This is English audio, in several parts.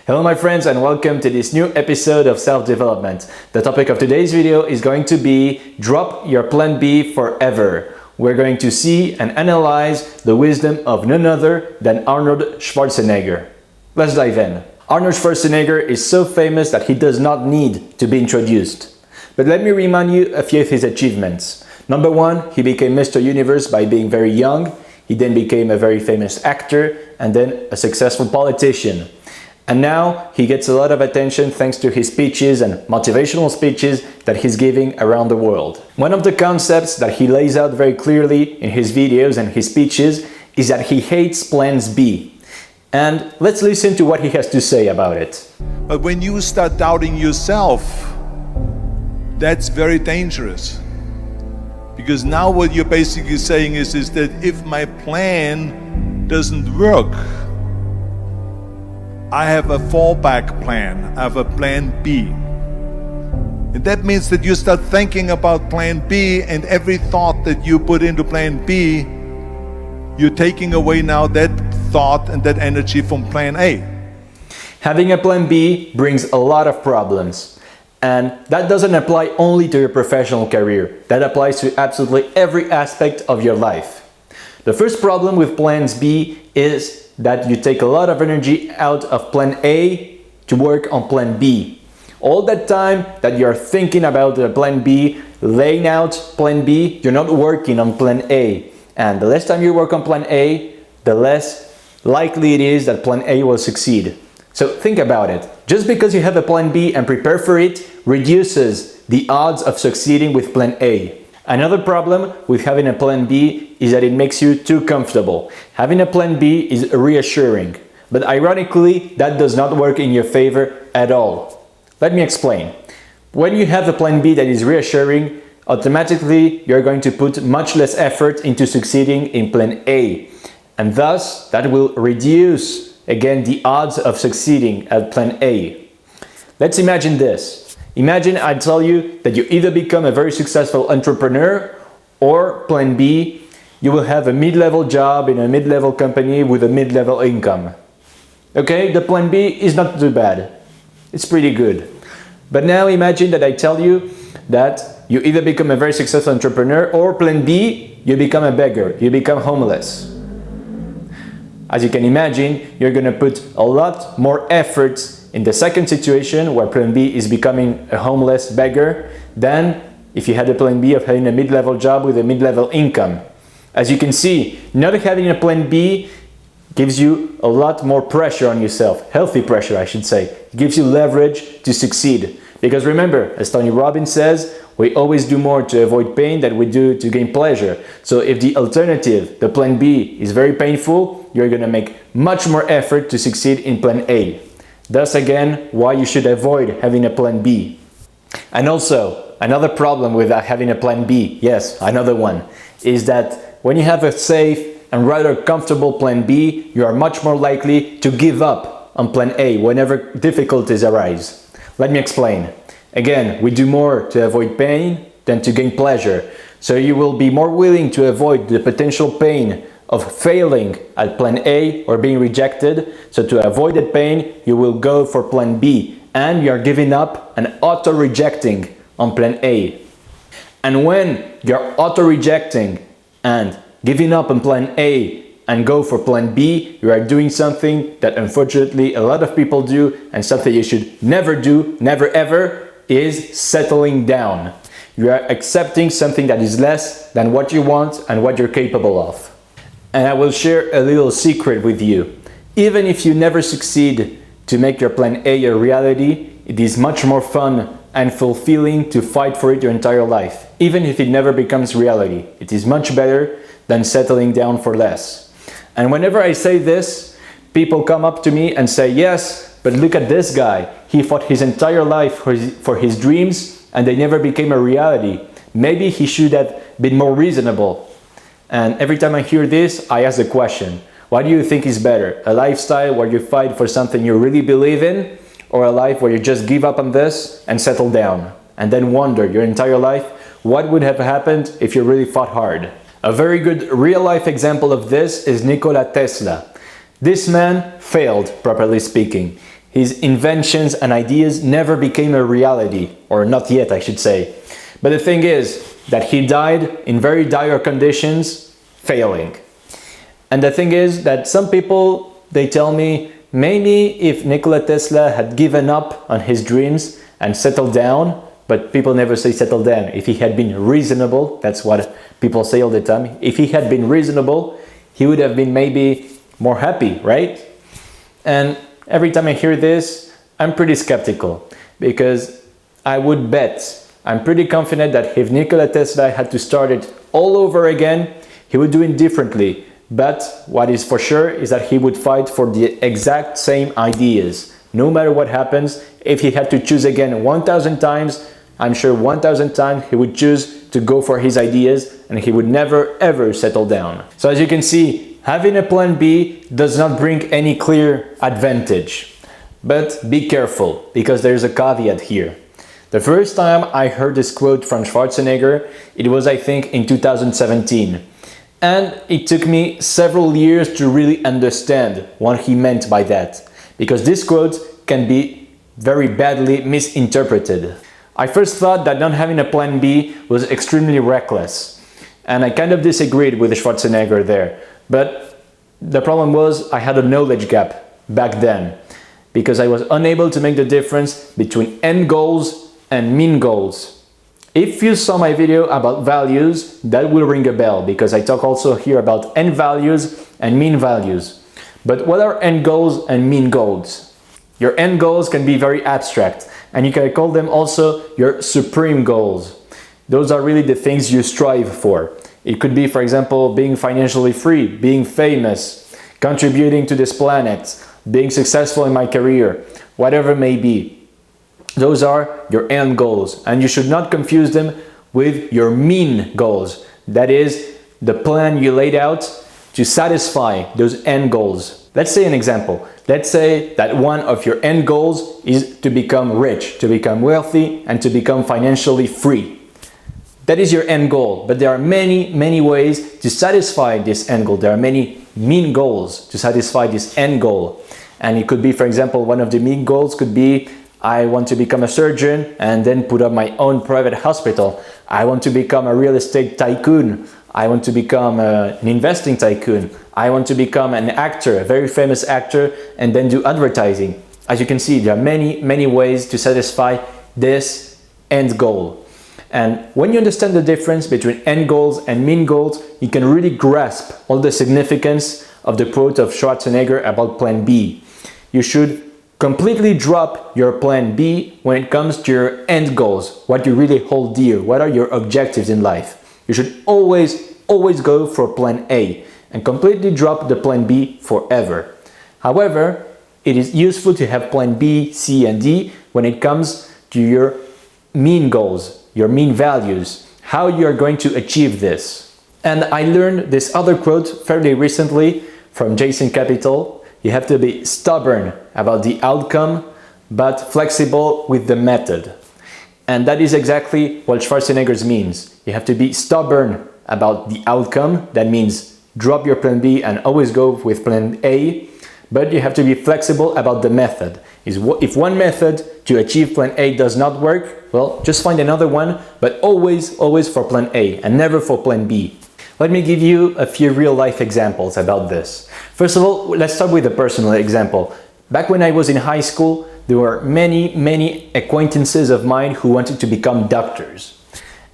Hello my friends and welcome to this new episode of Self-Development. The topic of today's video is going to be drop your plan B forever. We're going to see and analyze the wisdom of none other than Arnold Schwarzenegger. Let's dive in. Arnold Schwarzenegger is so famous that he does not need to be introduced. But let me remind you a few of his achievements. Number one, he became Mr. Universe by being very young. He then became a very famous actor and then a successful politician. And now he gets a lot of attention thanks to his speeches and motivational speeches that he's giving around the world. One of the concepts that he lays out very clearly in his videos and his speeches is that he hates plans B. And let's listen to what he has to say about it. But when you start doubting yourself, that's very dangerous. Because now what you're basically saying is that if my plan doesn't work, I have a fallback plan, I have a plan B. And that means that you start thinking about plan B, and every thought that you put into plan B, you're taking away now that thought and that energy from plan A. Having a plan B brings a lot of problems. And that doesn't apply only to your professional career. That applies to absolutely every aspect of your life. The first problem with plans B is that you take a lot of energy out of plan A to work on plan B. All that time that you're thinking about the plan B, laying out plan B, you're not working on plan A. And the less time you work on plan A, the less likely it is that plan A will succeed. So think about it. Just because you have a plan B and prepare for it reduces the odds of succeeding with plan A. Another problem with having a plan B is that it makes you too comfortable. Having a plan B is reassuring, but ironically, that does not work in your favor at all. Let me explain. When you have a plan B that is reassuring, automatically you're going to put much less effort into succeeding in plan A, and thus that will reduce again the odds of succeeding at plan A. Let's imagine this. Imagine I tell you that you either become a very successful entrepreneur or plan B, you will have a mid-level job in a mid-level company with a mid-level income. Okay, the plan B is not too bad. It's pretty good. But now imagine that I tell you that you either become a very successful entrepreneur or plan B, you become a beggar, you become homeless. As you can imagine, you're going to put a lot more effort in the second situation, where plan B is becoming a homeless beggar, than if you had a plan B of having a mid-level job with a mid-level income. As you can see, not having a plan B gives you a lot more pressure on yourself, healthy pressure I should say. It gives you leverage to succeed. Because remember, as Tony Robbins says, we always do more to avoid pain than we do to gain pleasure. So if the alternative, the plan B, is very painful, you're going to make much more effort to succeed in plan A. Thus again, why you should avoid having a plan B. And also, another problem with having a plan B, yes, another one, is that when you have a safe and rather comfortable plan B, you are much more likely to give up on plan A whenever difficulties arise. Let me explain. Again, we do more to avoid pain than to gain pleasure. So you will be more willing to avoid the potential pain of failing at plan A or being rejected. So to avoid that pain, you will go for plan B, and you are giving up and auto-rejecting on plan A. And when you're auto-rejecting and giving up on plan A and go for plan B, you are doing something that unfortunately a lot of people do, and something you should never do, never ever, is settling down. You are accepting something that is less than what you want and what you're capable of. And I will share a little secret with you. Even if you never succeed to make your plan A a reality, it is much more fun and fulfilling to fight for it your entire life. Even if it never becomes reality, it is much better than settling down for less. And whenever I say this, people come up to me and say, yes, but look at this guy. He fought his entire life for his dreams and they never became a reality. Maybe he should have been more reasonable. And every time I hear this, I ask the question, what do you think is better? A lifestyle where you fight for something you really believe in, or a life where you just give up on this and settle down and then wonder your entire life, what would have happened if you really fought hard? A very good real-life example of this is Nikola Tesla. This man failed, properly speaking. His inventions and ideas never became a reality, or not yet, I should say. But the thing is that he died in very dire conditions, failing. And the thing is that some people, they tell me, maybe if Nikola Tesla had given up on his dreams and settled down, but people never say settle down, if he had been reasonable, that's what people say all the time, if he had been reasonable, he would have been maybe more happy, right? And every time I hear this, I'm pretty skeptical, because I would bet, I'm pretty confident that if Nikola Tesla had to start it all over again, he would do it differently. But what is for sure is that he would fight for the exact same ideas. No matter what happens, if he had to choose again 1,000 times, I'm sure 1,000 times he would choose to go for his ideas, and he would never ever settle down. So as you can see, having a plan B does not bring any clear advantage. But be careful, because there's a caveat here. The first time I heard this quote from Schwarzenegger, it was, I think, in 2017. And it took me several years to really understand what he meant by that, because this quote can be very badly misinterpreted. I first thought that not having a plan B was extremely reckless, and I kind of disagreed with Schwarzenegger there. But the problem was I had a knowledge gap back then, because I was unable to make the difference between end goals and mean goals. If you saw my video about values, that will ring a bell, because I talk also here about end values and mean values. But what are end goals and mean goals? Your end goals can be very abstract, and you can call them also your supreme goals. Those are really the things you strive for. It could be, for example, being financially free, being famous, contributing to this planet, being successful in my career, whatever it may be. Those are your end goals, and you should not confuse them with your mean goals. That is the plan you laid out to satisfy those end goals. Let's say an example. Let's say that one of your end goals is to become rich, to become wealthy, and to become financially free. That is your end goal, but there are many ways to satisfy this end goal. There are many mean goals to satisfy this end goal. And it could be, for example, one of the mean goals could be, I want to become a surgeon and then put up my own private hospital. I want to become a real estate tycoon. I want to become an investing tycoon. I want to become an actor, a very famous actor, and then do advertising. As you can see, there are many ways to satisfy this end goal. And when you understand the difference between end goals and mean goals, you can really grasp all the significance of the quote of Schwarzenegger about plan B. You should completely drop your plan B when it comes to your end goals, what you really hold dear, what are your objectives in life. You should always go for plan A and completely drop the plan B forever. However, it is useful to have plan B, C, and D when it comes to your mean goals, your mean values, how you are going to achieve this. And I learned this other quote fairly recently from Jason Capital. You have to be stubborn about the outcome, but flexible with the method. And that is exactly what Schwarzenegger means. You have to be stubborn about the outcome. That means drop your plan B and always go with plan A. But you have to be flexible about the method. If one method to achieve plan A does not work, well, just find another one, but always for plan A and never for plan B. Let me give you a few real-life examples about this. First of all, let's start with a personal example. Back when I was in high school, there were many acquaintances of mine who wanted to become doctors.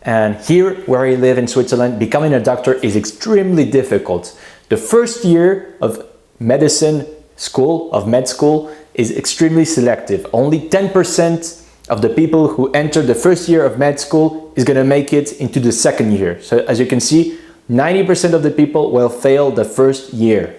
And here, where I live in Switzerland, becoming a doctor is extremely difficult. The first year of med school, is extremely selective. Only 10% of the people who enter the first year of med school is going to make it into the second year. So as you can see, 90% of the people will fail the first year.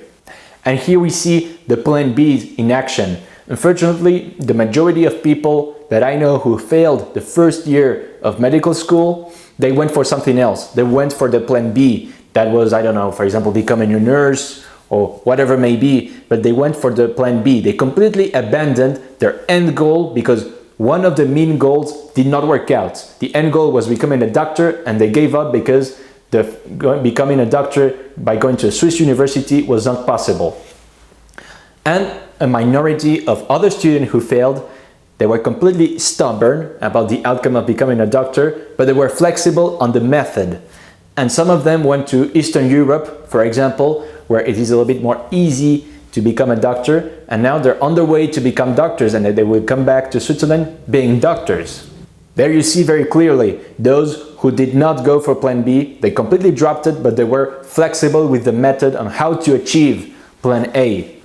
And here we see the plan B in action. Unfortunately, the majority of people that I know who failed the first year of medical school, they went for something else. They went for the plan B. That was, I don't know, for example, becoming a nurse or whatever it may be, but they went for the plan B. They completely abandoned their end goal because one of the mean goals did not work out. The end goal was becoming a doctor, and they gave up because becoming a doctor by going to a Swiss university was not possible. And a minority of other students who failed. They were completely stubborn about the outcome of becoming a doctor, but they were flexible on the method. And some of them went to Eastern Europe, for example, where it is a little bit more easy to become a doctor, and now they're on their way to become doctors, and they will come back to Switzerland being doctors. There you see very clearly those who did not go for plan B, they completely dropped it, but they were flexible with the method on how to achieve plan A.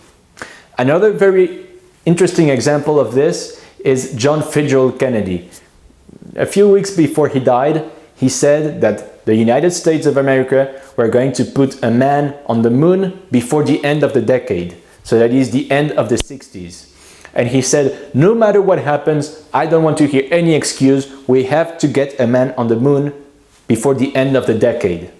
Another very interesting example of this is John Fitzgerald Kennedy. A few weeks before he died, he said that the United States of America were going to put a man on the moon before the end of the decade. So that is the end of the 60s. And he said, no matter what happens, I don't want to hear any excuse. We have to get a man on the moon before the end of the decade.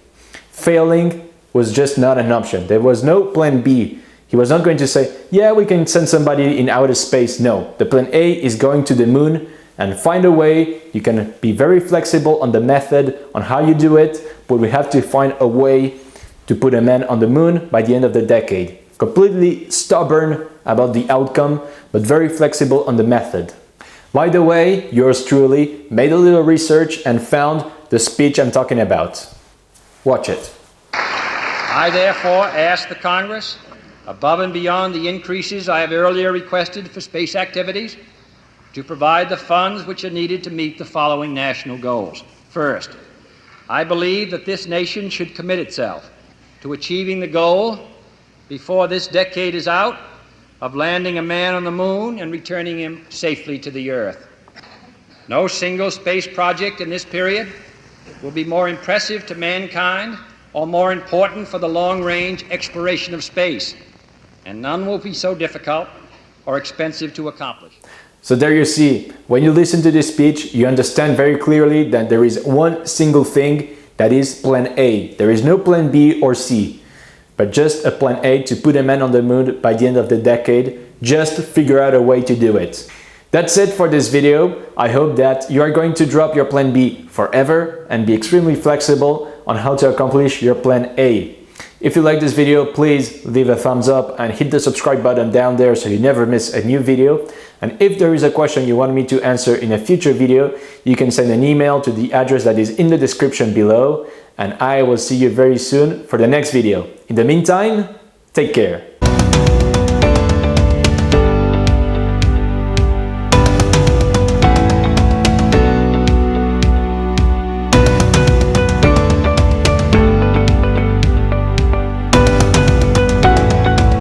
Failing was just not an option. There was no plan B. He was not going to say, yeah, we can send somebody in outer space. No, the plan A is going to the moon and find a way. You can be very flexible on the method, on how you do it, but we have to find a way to put a man on the moon by the end of the decade. Completely stubborn about the outcome, but very flexible on the method. By the way, yours truly made a little research and found the speech I'm talking about. Watch it. I therefore ask the Congress, above and beyond the increases I have earlier requested for space activities, to provide the funds which are needed to meet the following national goals. First, I believe that this nation should commit itself to achieving the goal before this decade is out of landing a man on the moon and returning him safely to the Earth. No single space project in this period will be more impressive to mankind or more important for the long-range exploration of space, and none will be so difficult or expensive to accomplish. So there you see, when you listen to this speech, you understand very clearly that there is one single thing, that is plan A. There is no plan B or C, but just a plan A to put a man on the moon by the end of the decade. Just figure out a way to do it. That's it for this video. I hope that you are going to drop your plan B forever and be extremely flexible on how to accomplish your plan A. If you like this video, please leave a thumbs up and hit the subscribe button down there so you never miss a new video. And if there is a question you want me to answer in a future video, you can send an email to the address that is in the description below, and I will see you very soon for the next video. In the meantime, take care.